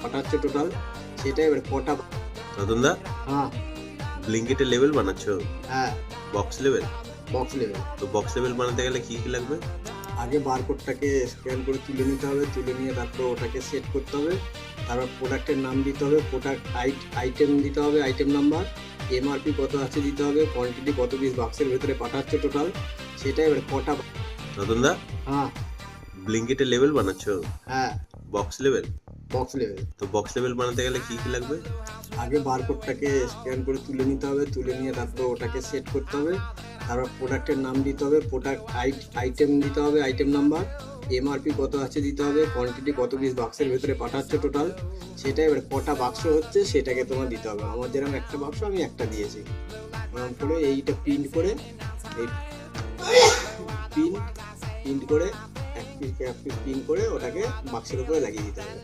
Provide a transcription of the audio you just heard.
কটা হচ্ছে টোটাল, সেটা এবার কটা। রতনদা, হ্যাঁ ব্লিঙ্কিটের লেভেল বানাচ্ছো? হ্যাঁ, বক্স লেভেল? Box level. তো বক্স লেভেল বানাতে গেলে কি কি লাগবে? আগে বারকোডটাকে স্ক্যান করে তুলে নিতে হবে, তুলে নিয়ে তারপর ওটাকে সেট করতে হবে। তারপর প্রোডাক্টের নাম দিতে হবে, প্রোডাক্ট আইটেম দিতে হবে, আইটেম নাম্বার, এমআরপি কত আছে দিতে হবে, কোয়ান্টিটি কত পিস বাক্সের ভেতরে পাঠাচ্ছে টোটাল, সেটা এবার কটা। রতনদা, হ্যাঁ ব্লিঙ্কিটের লেভেল বানাচ্ছো? হ্যাঁ, বক্স লেভেল? Box level. তো বক্স লেভেল বানাতে গেলে কি কি লাগবে? আগে বারকোডটাকে স্ক্যান করে তুলে নিতে হবে, তুলে নিয়ে তারপর ওটাকে সেট করতে হবে। তারপর প্রোডাক্টের নাম দিতে হবে, প্রোডাক্ট আইটেম দিতে হবে, আইটেম নাম্বার, এমআরপি কত আছে দিতে হবে, কোয়ান্টিটি কত পিস বাক্সের ভেতরে পাঠাচ্ছে টোটাল, সেটা এবার কটা বাক্স হচ্ছে সেটাকে তোমার দিতে হবে। আমার যেরকম একটা বাক্স আমি একটা দিয়েছি, এরকম করে এইটা প্রিন্ট করে, এই প্রিন্ট করে এক পিস প্রিন্ট করে ওটাকে বাক্সের উপরে লাগিয়ে দিতে হবে।